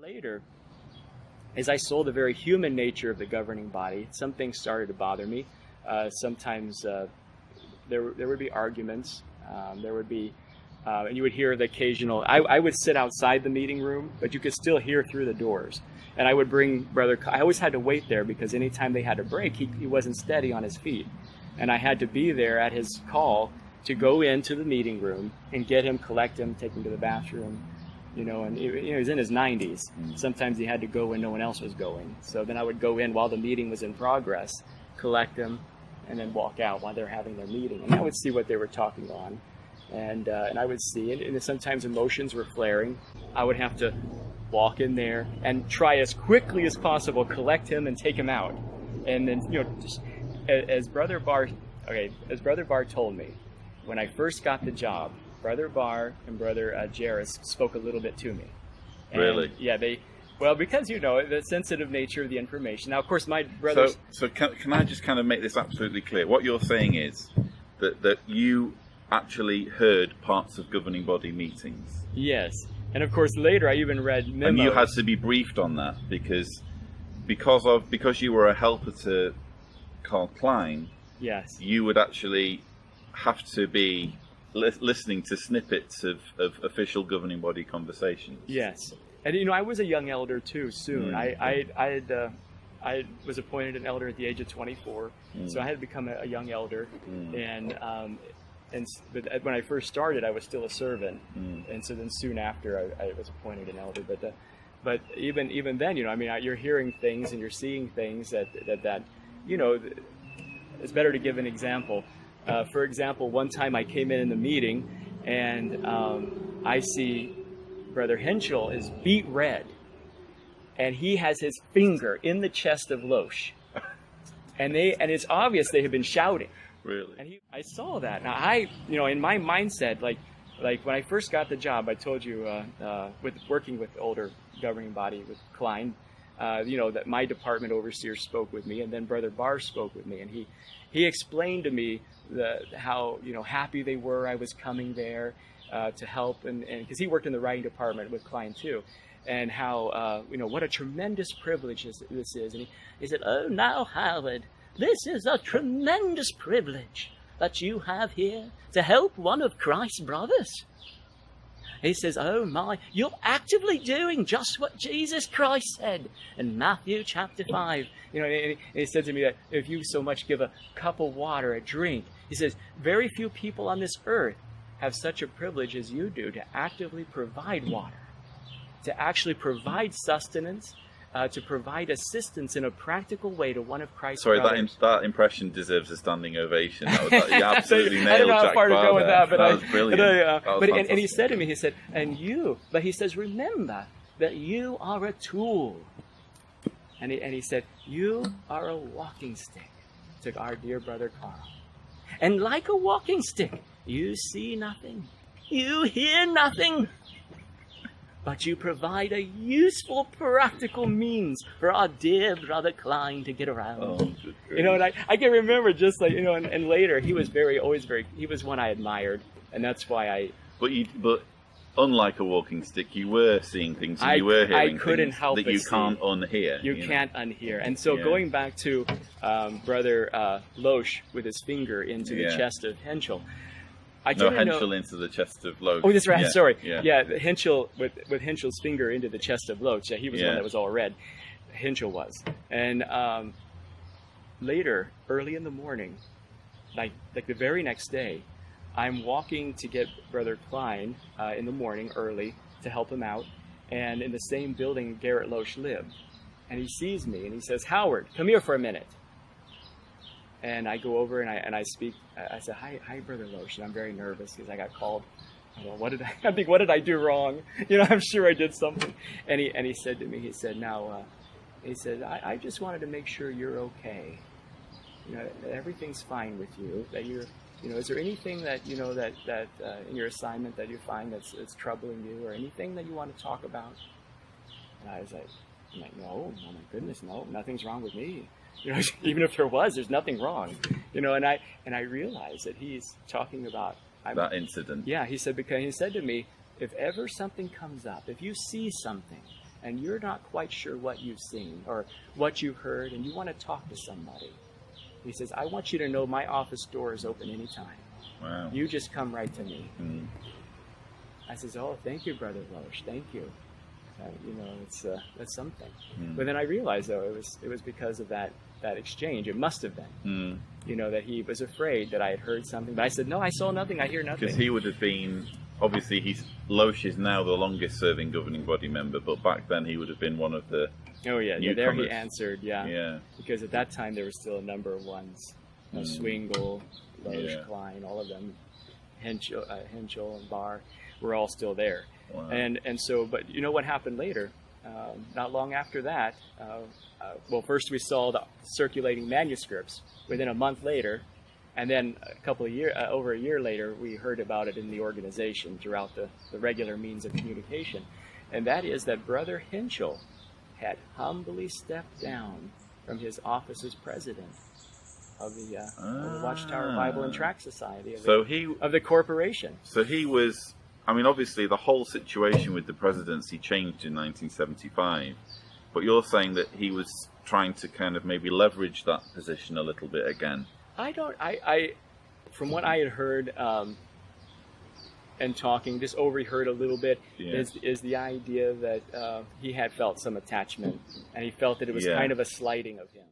Later, as I saw the very human nature of the governing body, some things started to bother me. Sometimes there would be arguments. There would be, and you would hear the occasional. I would sit outside the meeting room, but you could still hear through the doors. And I would bring Brother. I always had to wait there because anytime they had a break, he wasn't steady on his feet, and I had to be there at his call to go into the meeting room and get him, collect him, take him to the bathroom. And he was in his 90s. Sometimes he had to go when no one else was going. So then I would go in while the meeting was in progress, collect him, and then walk out while they're having their meeting. And I would see what they were talking on. And I would see, and sometimes emotions were flaring. I would have to walk in there and try as quickly as possible, collect him and take him out. And then, just as Brother Barr told me, when I first got the job, Brother Barr and Brother Gerrit spoke a little bit to me. And really? Yeah, because the sensitive nature of the information. Now, of course, my brothers... So can I just kind of make this absolutely clear? What you're saying is that you actually heard parts of governing body meetings. Yes. And of course, later I even read memos. And you had to be briefed on that because you were a helper to Karl Klein. Yes. You would actually have to be listening to snippets of official governing body conversations. Yes. And I was a young elder too soon. I was appointed an elder at the age of 24, so I had become a young elder. But when I first started, I was still a servant, and so then soon after I was appointed an elder. But even then, you're hearing things and you're seeing things that it's better to give an example. For example, one time I came in the meeting and I see Brother Henschel is beet red, and he has his finger in the chest of Lösch, and it's obvious they have been shouting. Really? And I saw that. Now in my mindset, like when I first got the job, I told you with working with older governing body with Klein, that my department overseer spoke with me, and then Brother Barr spoke with me, and he explained to me how happy they were I was coming there to help, and because he worked in the writing department with Klein too, and how what a tremendous privilege this is. And he said, "Oh, now Howard, this is a tremendous privilege that you have here to help one of Christ's brothers." He says, "Oh my, you're actively doing just what Jesus Christ said in Matthew chapter 5. And he said to me that if you so much give a cup of water, a drink," he says, "very few people on this earth have such a privilege as you do to actively provide water, to actually provide sustenance, to provide assistance in a practical way to one of Christ's brothers." That impression deserves a standing ovation. You absolutely nailed I don't know how far to go with that, but that was brilliant. And he said to me, he said, but he says, "Remember that you are a tool." And he said, "You are a walking stick to our dear brother Karl. And like a walking stick, you see nothing, you hear nothing, but you provide a useful, practical means for our dear brother Klein to get around." Oh, and I can remember just like, and later he was he was one I admired, and that's why But unlike a walking stick, you were seeing things, and you were hearing things that you can't unhear. You can't unhear. And so going back to Brother Lösch with his finger into the chest of Henschel. Henschel into the chest of Lösch. Oh, that's right. Yeah. Sorry. Yeah. Henschel with Henschel's finger into the chest of Lösch. Yeah, he was the one that was all red. Henschel was. And later, early in the morning, like the very next day, I'm walking to get Brother Klein in the morning early to help him out, and in the same building Gerrit Lösch lived. And he sees me and he says, "Howard, come here for a minute." And I go over and I speak. I said, "Hi, Brother Lösch." And I'm very nervous because I got called. Well, what did I do wrong? I'm sure I did something. And he said to me, he said, "I just wanted to make sure you're okay. That everything's fine with you. That you're, is there anything that that in your assignment that you find that's troubling you, or anything that you want to talk about?" And I was like, "No, oh my goodness, no, nothing's wrong with me. Even if there was, there's nothing wrong." And I realized that he's talking about that incident. Yeah, he said, because he said to me, "If ever something comes up, if you see something and you're not quite sure what you've seen or what you've heard, and you want to talk to somebody, he says, I want you to know my office door is open anytime. Wow. You just come right to me. Mm. I says, oh, thank you, Brother Lösch. Thank you. That's something. Mm. But then I realized, though, it was because of that exchange. It must have been. Mm. That he was afraid that I had heard something. But I said, no, I saw nothing. I hear nothing. Because he would have been, obviously, Lösch is now the longest serving governing body member, but back then he would have been one of the Oh, yeah. newcomers. There he answered, Yeah. Because at that time there were still a number of ones. Swingle, Lösch, Klein, all of them. Henschel and Barr were all still there. Wow. And so, but you know what happened later? Not long after that, well, first we saw the circulating manuscripts within a month later, and then over a year later, we heard about it in the organization throughout the regular means of communication. And that is that Brother Henschel had humbly stepped down from his office as president of the Watchtower Bible and Tract Society of the corporation. So he was, I mean, obviously the whole situation with the presidency changed in 1975, but you're saying that he was trying to kind of maybe leverage that position a little bit again. From what I had heard and talking, just overheard a little bit, is the idea that he had felt some attachment, and he felt that it was kind of a slighting of him.